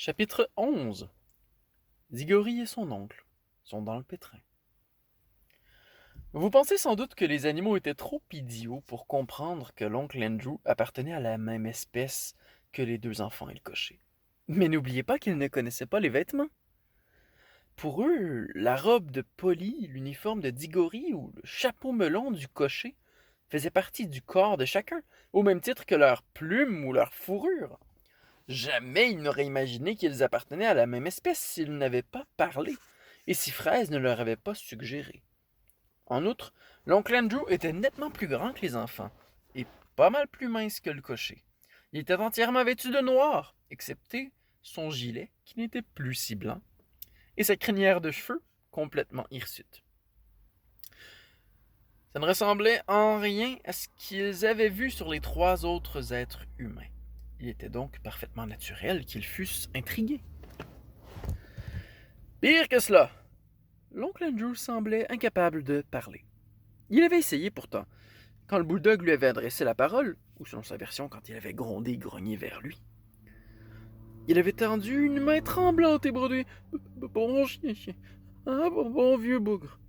Chapitre 11. Diggory et son oncle sont dans le pétrin. Vous pensez sans doute que les animaux étaient trop idiots pour comprendre que l'oncle Andrew appartenait à la même espèce que les deux enfants et le cocher. Mais n'oubliez pas qu'ils ne connaissaient pas les vêtements. Pour eux, la robe de Polly, l'uniforme de Diggory ou le chapeau melon du cocher faisaient partie du corps de chacun, au même titre que leurs plumes ou leur fourrure. Jamais ils n'auraient imaginé qu'ils appartenaient à la même espèce s'ils n'avaient pas parlé, et si Fraise ne leur avait pas suggéré. En outre, l'oncle Andrew était nettement plus grand que les enfants, et pas mal plus mince que le cocher. Il était entièrement vêtu de noir, excepté son gilet, qui n'était plus si blanc, et sa crinière de cheveux, complètement hirsute. Ça ne ressemblait en rien à ce qu'ils avaient vu sur les trois autres êtres humains. Il était donc parfaitement naturel qu'ils fussent intrigués. Pire que cela, l'oncle Andrew semblait incapable de parler. Il avait essayé pourtant, quand le bulldog lui avait adressé la parole, ou selon sa version, quand il avait grondé et grogné vers lui. Il avait tendu une main tremblante et brodée. Bon chien, bon vieux bougre.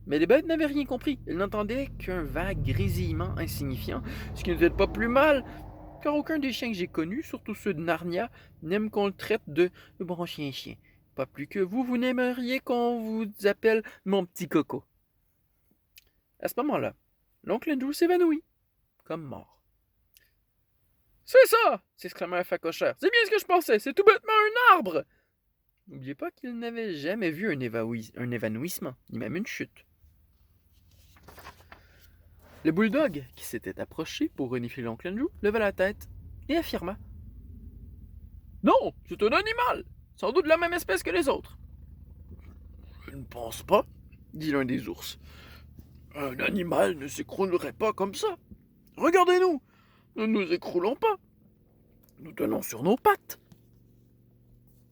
Mais les bêtes n'avaient rien compris. Ils n'entendaient qu'un vague grésillement insignifiant, ce qui n'était pas plus mal, car aucun des chiens que j'ai connus, surtout ceux de Narnia, n'aime qu'on le traite de bon chien. Pas plus que vous n'aimeriez qu'on vous appelle mon petit coco. À ce moment-là, l'oncle Andrew s'évanouit, comme mort. C'est ça! S'exclama un facochère. C'est bien ce que je pensais, c'est tout bêtement un arbre! N'oubliez pas qu'il n'avait jamais vu un évanouissement, ni même une chute. Le bulldog, qui s'était approché pour renifler l'oncle Andrew, leva la tête et affirma. Non, c'est un animal! Sans doute de la même espèce que les autres. Je ne pense pas, dit l'un des ours. Un animal ne s'écroulerait pas comme ça. Regardez-nous, nous ne nous écroulons pas. Nous tenons sur nos pattes.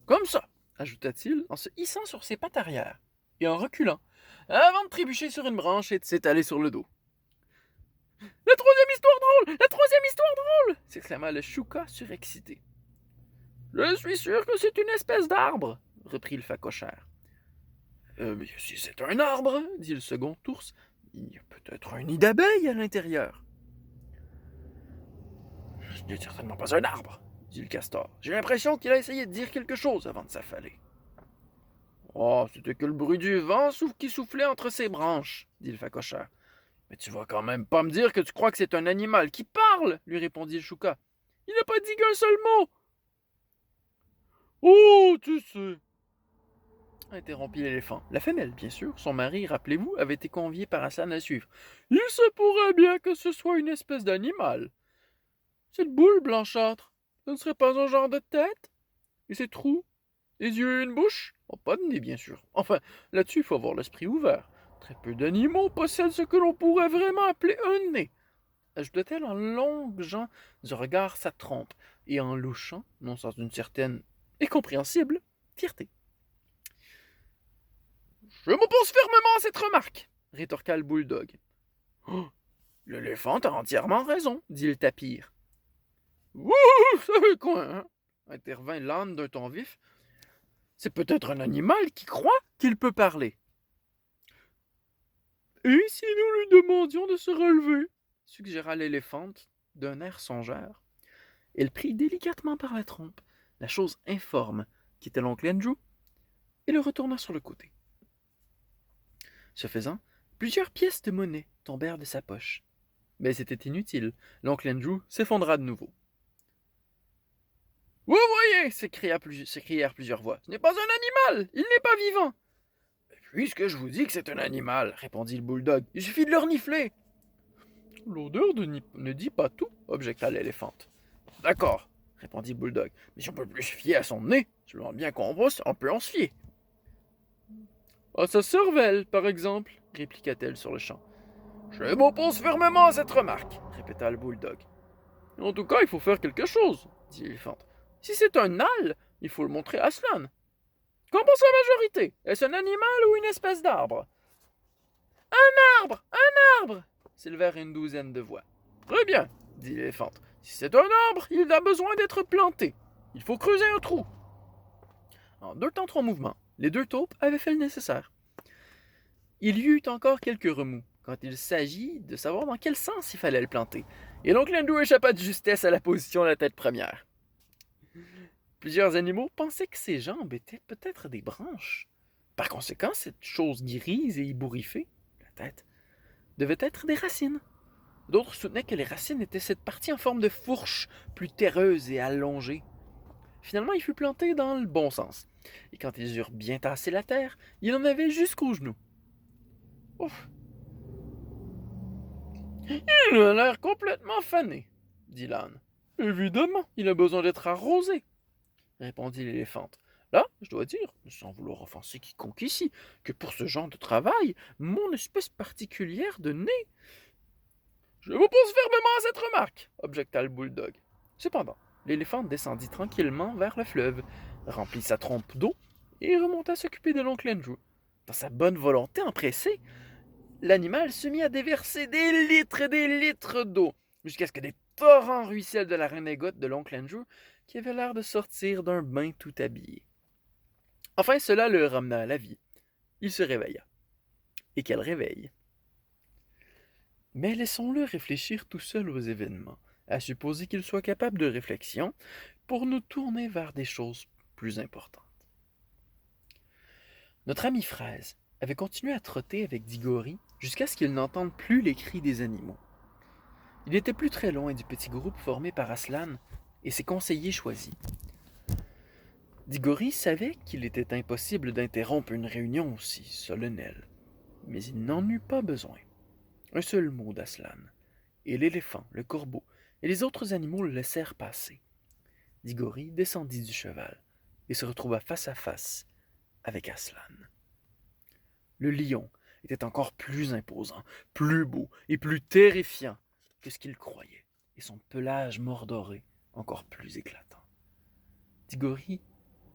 Comme ça, ajouta-t-il en se hissant sur ses pattes arrière et en reculant, avant de trébucher sur une branche et de s'étaler sur le dos. La troisième histoire drôle! La troisième histoire drôle! S'exclama le chouka surexcité. Je suis sûr que c'est une espèce d'arbre, reprit le facochère. Mais si c'est un arbre, dit le second ours, il y a peut-être un nid d'abeilles à l'intérieur. Ce n'est certainement pas un arbre, dit le castor. J'ai l'impression qu'il a essayé de dire quelque chose avant de s'affaler. Oh, c'était que le bruit du vent qui soufflait entre ses branches, dit le facochère. Mais tu vas quand même pas me dire que tu crois que c'est un animal qui parle, lui répondit le chouka. Il n'a pas dit qu'un seul mot. Oh, tu sais, interrompit l'éléphant. La femelle, bien sûr, son mari, rappelez-vous, avait été convié par Hassan à suivre. Il se pourrait bien que ce soit une espèce d'animal. Cette boule blanchâtre, ce ne serait pas un genre de tête? Et ces trous? Des yeux et une bouche? Oh, pas de nez, bien sûr. Enfin, là-dessus, il faut avoir l'esprit ouvert. Très peu d'animaux possèdent ce que l'on pourrait vraiment appeler un nez, ajouta-t-elle en longeant du regard sa trompe et en louchant, non sans une certaine et compréhensible fierté. Je m'oppose fermement à cette remarque, rétorqua le bulldog. Oh, l'éléphant a entièrement raison, dit le tapir. Wouh, savez quoi, hein? Intervint l'âne d'un ton vif. C'est peut-être un animal qui croit qu'il peut parler. Et si nous lui demandions de se relever? Suggéra l'éléphante d'un air songeur. Elle prit délicatement par la trompe la chose informe qui était l'oncle Andrew et le retourna sur le côté. Ce faisant, plusieurs pièces de monnaie tombèrent de sa poche. Mais c'était inutile, l'oncle Andrew s'effondra de nouveau. Vous voyez, s'écrièrent plusieurs voix, ce n'est pas un animal, il n'est pas vivant. Puisque je vous dis que c'est un animal, répondit le bulldog, il suffit de le renifler. L'odeur ne dit pas tout, objecta l'éléphante. D'accord, répondit le bulldog, mais si on peut plus se fier à son nez, je me rends bien qu'on peut en se fier. À sa cervelle, par exemple, répliqua-t-elle sur le champ. Je m'oppose fermement à cette remarque, répéta le bulldog. En tout cas, il faut faire quelque chose, dit l'éléphante. Si c'est un âle, il faut le montrer à Aslan. Qu'en pense la majorité? Est-ce un animal ou une espèce d'arbre? Un arbre! Un arbre! S'élevèrent une douzaine de voix. Très bien, dit l'éléphante. Si c'est un arbre, il a besoin d'être planté. Il faut creuser un trou. En 2 temps 3 mouvements, les 2 taupes avaient fait le nécessaire. Il y eut encore quelques remous quand il s'agit de savoir dans quel sens il fallait le planter, et l'oncle Andrew échappa de justesse à la position de la tête première. Plusieurs animaux pensaient que ses jambes étaient peut-être des branches. Par conséquent, cette chose grise et ébouriffée, la tête, devait être des racines. D'autres soutenaient que les racines étaient cette partie en forme de fourche, plus terreuse et allongée. Finalement, il fut planté dans le bon sens, et quand ils eurent bien tassé la terre, il en avait jusqu'aux genoux. Ouf! Il a l'air complètement fané, dit l'âne. Évidemment, il a besoin d'être arrosé, répondit l'éléphante. Là, je dois dire, sans vouloir offenser quiconque ici, que pour ce genre de travail, mon espèce particulière de nez. Je m'oppose fermement à cette remarque, objecta le bouledogue. Cependant, l'éléphant descendit tranquillement vers le fleuve, remplit sa trompe d'eau et remonta s'occuper de l'oncle Andrew. Dans sa bonne volonté empressée, l'animal se mit à déverser des litres d'eau, jusqu'à ce que des torrents ruissellent de la redingote de l'oncle Andrew, qui avait l'air de sortir d'un bain tout habillé. Enfin, cela le ramena à la vie. Il se réveilla. Et quel réveil! Mais laissons-le réfléchir tout seul aux événements, à supposer qu'il soit capable de réflexion, pour nous tourner vers des choses plus importantes. Notre ami Fraise avait continué à trotter avec Diggory jusqu'à ce qu'il n'entende plus les cris des animaux. Il n'était plus très loin du petit groupe formé par Aslan et ses conseillers choisis. Diggory savait qu'il était impossible d'interrompre une réunion aussi solennelle, mais il n'en eut pas besoin. Un seul mot d'Aslan, et l'éléphant, le corbeau et les autres animaux le laissèrent passer. Diggory descendit du cheval et se retrouva face à face avec Aslan. Le lion était encore plus imposant, plus beau et plus terrifiant que ce qu'il croyait, et son pelage mordoré encore plus éclatant. Diggory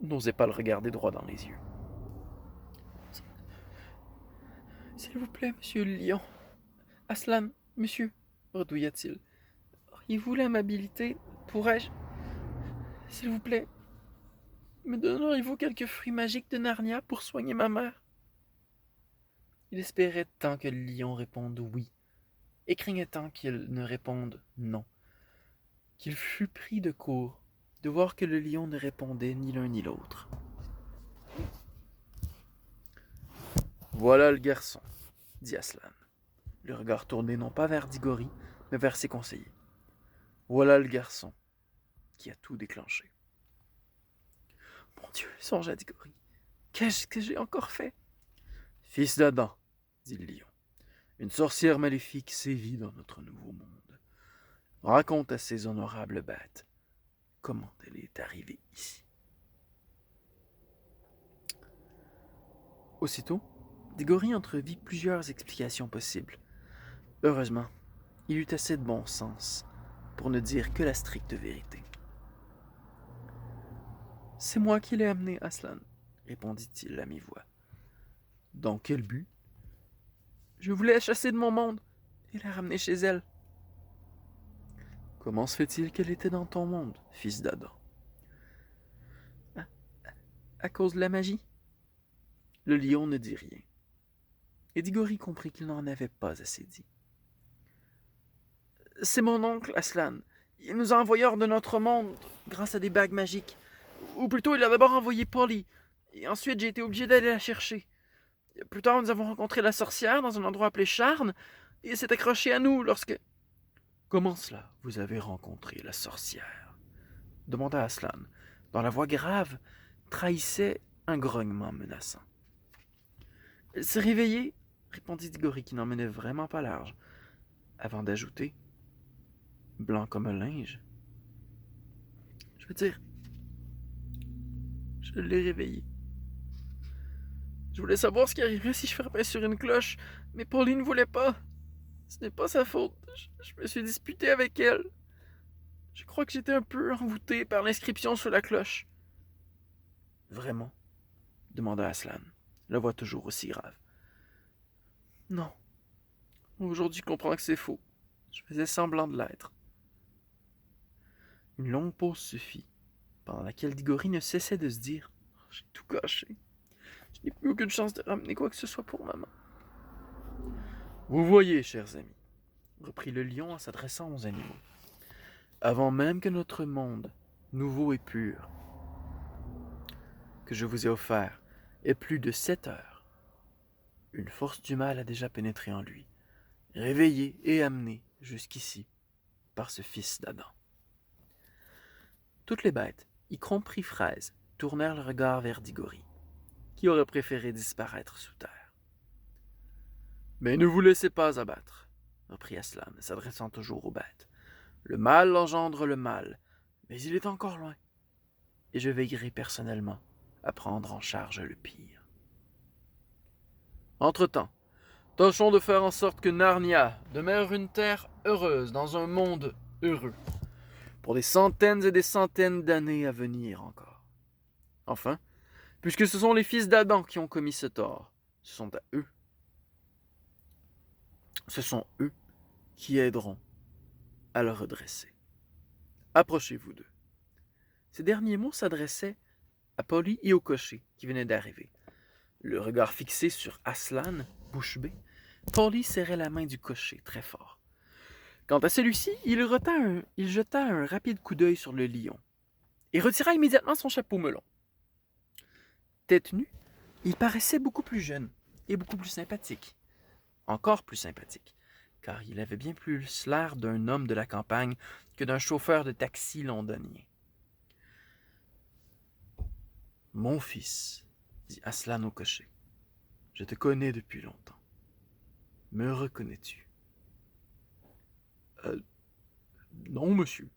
n'osait pas le regarder droit dans les yeux. « S'il vous plaît, monsieur le lion. Aslan, monsieur, bredouilla-t-il, auriez-vous l'amabilité, pourrais-je, s'il vous plaît, me donneriez-vous quelques fruits magiques de Narnia pour soigner ma mère? » Il espérait tant que le lion réponde oui, et craignait tant qu'il ne réponde non, qu'il fût pris de court de voir que le lion ne répondait ni l'un ni l'autre. « Voilà le garçon, dit Aslan, le regard tourné non pas vers Diggory, mais vers ses conseillers. Voilà le garçon qui a tout déclenché. »« Mon Dieu, songea Diggory, qu'est-ce que j'ai encore fait? »« Fils d'Adam, dit le lion, une sorcière maléfique sévit dans notre nouveau monde. Raconte à ces honorables bêtes comment elle est arrivée ici. » Aussitôt, Diggory entrevit plusieurs explications possibles. Heureusement, il eut assez de bon sens pour ne dire que la stricte vérité. « C'est moi qui l'ai amenée, Aslan, répondit-il à mi-voix. « Dans quel but? »« Je voulais la chasser de mon monde et la ramener chez elle. »« Comment se fait-il qu'elle était dans ton monde, fils d'Adam? »« À cause de la magie. » Le lion ne dit rien. Et Diggory comprit qu'il n'en avait pas assez dit. « C'est mon oncle, Aslan. Il nous a envoyés hors de notre monde grâce à des bagues magiques. Ou plutôt, il a d'abord envoyé Polly, et ensuite j'ai été obligé d'aller la chercher. Plus tard, nous avons rencontré la sorcière dans un endroit appelé Charne, et elle s'est accrochée à nous lorsque... »« Comment cela, vous avez rencontré la sorcière ?» demanda Aslan, dont la voix grave trahissait un grognement menaçant. « Elle s'est réveillée, répondit Diggory, qui n'en menait vraiment pas large, avant d'ajouter, blanc comme un linge. Je veux dire, je l'ai réveillée. Je voulais savoir ce qui arriverait si je frappais sur une cloche, mais Pauline ne voulait pas. Ce n'est pas sa faute. Je me suis disputé avec elle. Je crois que j'étais un peu envoûté par l'inscription sur la cloche. »« Vraiment? » demanda Aslan, la voix toujours aussi grave. « Non. Aujourd'hui, je comprends que c'est faux. Je faisais semblant de l'être. » Une longue pause se fit, pendant laquelle Diggory ne cessait de se dire « J'ai tout gâché. Je n'ai plus aucune chance de ramener quoi que ce soit pour maman. » « Vous voyez, chers amis, reprit le lion en s'adressant aux animaux, avant même que notre monde, nouveau et pur, que je vous ai offert, ait plus de 7 heures, une force du mal a déjà pénétré en lui, réveillé et amené jusqu'ici par ce fils d'Adam. » Toutes les bêtes, y compris Fraise, tournèrent le regard vers Diggory, qui aurait préféré disparaître sous terre. « Mais ne vous laissez pas abattre, reprit Aslan, s'adressant toujours aux bêtes. Le mal engendre le mal, mais il est encore loin, et je veillerai personnellement à prendre en charge le pire. Entre-temps, tâchons de faire en sorte que Narnia demeure une terre heureuse dans un monde heureux, pour des centaines et des centaines d'années à venir encore. Enfin, puisque ce sont les fils d'Adam qui ont commis ce tort, ce sont eux qui aideront à le redresser. Approchez-vous d'eux. » Ces derniers mots s'adressaient à Polly et au cocher qui venaient d'arriver. Le regard fixé sur Aslan, bouche bée, Polly serrait la main du cocher très fort. Quant à celui-ci, il jeta un rapide coup d'œil sur le lion et retira immédiatement son chapeau melon. Tête nue, il paraissait beaucoup plus jeune et beaucoup plus sympathique. Encore plus sympathique, car il avait bien plus l'air d'un homme de la campagne que d'un chauffeur de taxi londonien. « Mon fils, dit Aslan au cocher, je te connais depuis longtemps. Me reconnais-tu? »« Non, monsieur,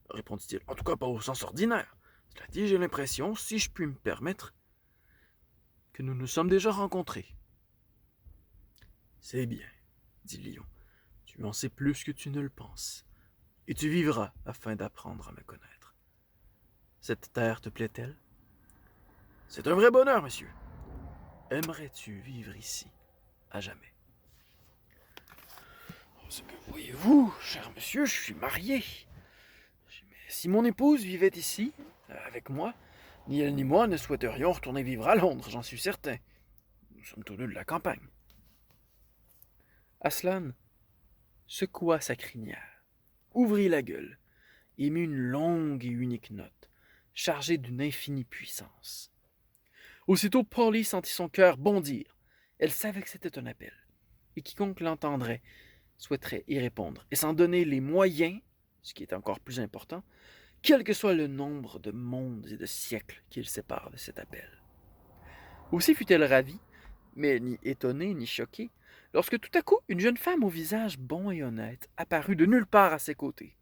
répondit-il, en tout cas pas au sens ordinaire. Cela dit, j'ai l'impression, si je puis me permettre, que nous nous sommes déjà rencontrés. »« C'est bien, dit Lion, tu en sais plus que tu ne le penses, et tu vivras afin d'apprendre à me connaître. Cette terre te plaît-elle? » ?»« C'est un vrai bonheur, monsieur. Aimerais-tu vivre ici à jamais? » »« Ce que voyez-vous, cher monsieur, je suis marié. Mais si mon épouse vivait ici, avec moi, ni elle ni moi ne souhaiterions retourner vivre à Londres, j'en suis certain. Nous sommes tous deux de la campagne. » Aslan secoua sa crinière, ouvrit la gueule et mit une longue et unique note, chargée d'une infinie puissance. Aussitôt Polly sentit son cœur bondir. Elle savait que c'était un appel, et quiconque l'entendrait souhaiterait y répondre, et s'en donner les moyens, ce qui est encore plus important, quel que soit le nombre de mondes et de siècles qui le séparent de cet appel. Aussi fut-elle ravie, mais ni étonnée ni choquée, lorsque tout à coup une jeune femme au visage bon et honnête apparut de nulle part à ses côtés.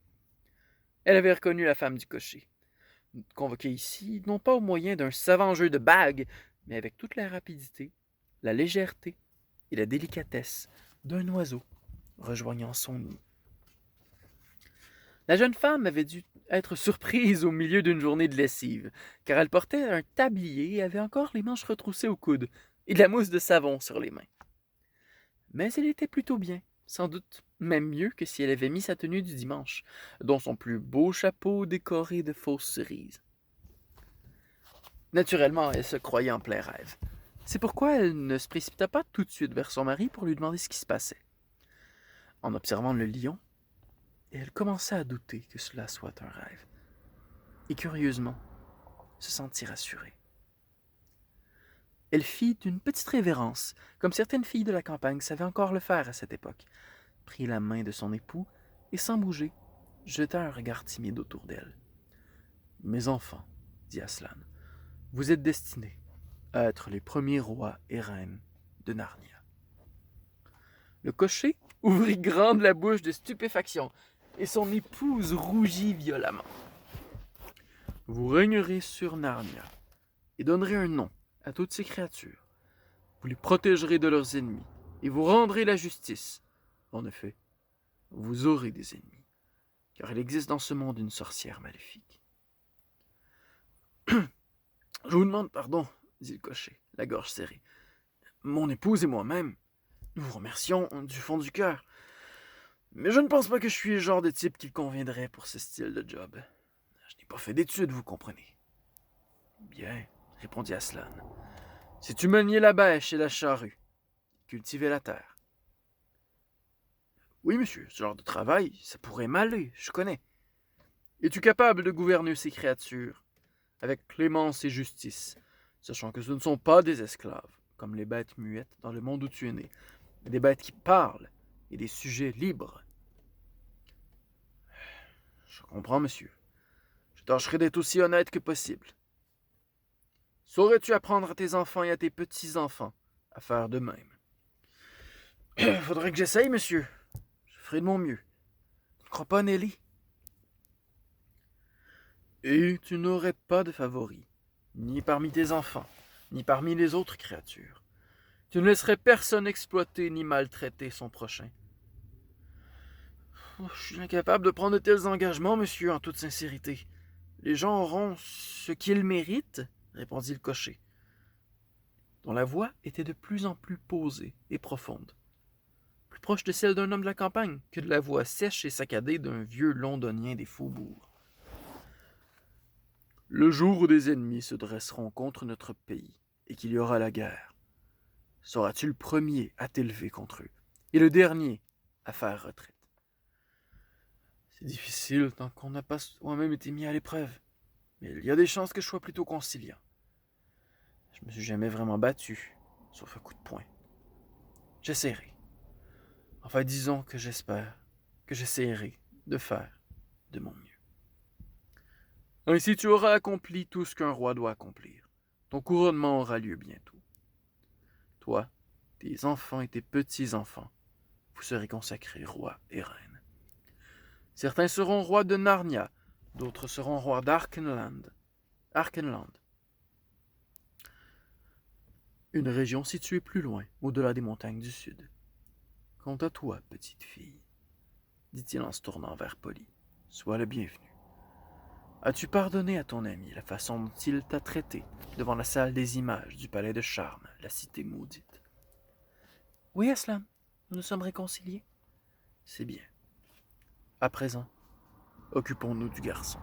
Elle avait reconnu la femme du cocher, convoquée ici, non pas au moyen d'un savant jeu de bagues, mais avec toute la rapidité, la légèreté et la délicatesse d'un oiseau rejoignant son nid. La jeune femme avait dû être surprise au milieu d'une journée de lessive, car elle portait un tablier et avait encore les manches retroussées au coude et de la mousse de savon sur les mains. Mais elle était plutôt bien, sans doute même mieux que si elle avait mis sa tenue du dimanche, dont son plus beau chapeau décoré de fausses cerises. Naturellement, elle se croyait en plein rêve. C'est pourquoi elle ne se précipita pas tout de suite vers son mari pour lui demander ce qui se passait. En observant le lion, elle commença à douter que cela soit un rêve, et curieusement, se sentit rassurée. Elle fit une petite révérence, comme certaines filles de la campagne savaient encore le faire à cette époque, prit la main de son époux, et sans bouger, jeta un regard timide autour d'elle. « Mes enfants, dit Aslan, vous êtes destinés à être les premiers rois et reines de Narnia. » Le cocher ouvrit grande la bouche de stupéfaction, et son épouse rougit violemment. « Vous régnerez sur Narnia, et donnerez un nom à toutes ces créatures. Vous les protégerez de leurs ennemis, et vous rendrez la justice. En effet, vous aurez des ennemis, car il existe dans ce monde une sorcière maléfique. »« Je vous demande pardon, dit le cocher, la gorge serrée. Mon épouse et moi-même, nous vous remercions du fond du cœur. Mais je ne pense pas que je suis le genre de type qu'il conviendrait pour ce style de job. Je n'ai pas fait d'études, vous comprenez. Bien, répondit Aslan. Si tu maniais la bêche et la charrue, cultiver la terre. Oui, monsieur, ce genre de travail, ça pourrait m'aller, je connais. Es-tu capable de gouverner ces créatures avec clémence et justice, sachant que ce ne sont pas des esclaves, comme les bêtes muettes dans le monde où tu es né, mais des bêtes qui parlent et des sujets libres? Je comprends, monsieur. Je tâcherai d'être aussi honnête que possible. Saurais-tu apprendre à tes enfants et à tes petits-enfants à faire de même? Faudrait que j'essaye, monsieur. Je ferai de mon mieux. Tu ne crois pas, Nelly? Et tu n'aurais pas de favoris, ni parmi tes enfants, ni parmi les autres créatures. Tu ne laisserais personne exploiter ni maltraiter son prochain. Je suis incapable de prendre de tels engagements, monsieur, en toute sincérité. Les gens auront ce qu'ils méritent, répondit le cocher, dont la voix était de plus en plus posée et profonde, plus proche de celle d'un homme de la campagne que de la voix sèche et saccadée d'un vieux londonien des faubourgs. Le jour où des ennemis se dresseront contre notre pays et qu'il y aura la guerre, seras-tu le premier à t'élever contre eux et le dernier à faire retraite? C'est difficile tant qu'on n'a pas soi-même été mis à l'épreuve, mais il y a des chances que je sois plutôt conciliant. Je me suis jamais vraiment battu, sauf un coup de poing. J'essaierai. Enfin, disons que j'espère que j'essaierai de faire de mon mieux. Ainsi tu auras accompli tout ce qu'un roi doit accomplir. Ton couronnement aura lieu bientôt. Toi, tes enfants et tes petits-enfants, vous serez consacrés roi et reine. Certains seront rois de Narnia, d'autres seront rois d'Arkenland, une région située plus loin, au-delà des montagnes du sud. Quant à toi, petite fille, dit-il en se tournant vers Polly, sois le bienvenu. As-tu pardonné à ton ami la façon dont il t'a traité devant la salle des images du palais de charme, la cité maudite? Oui, Aslan, nous nous sommes réconciliés. C'est bien. À présent, occupons-nous du garçon.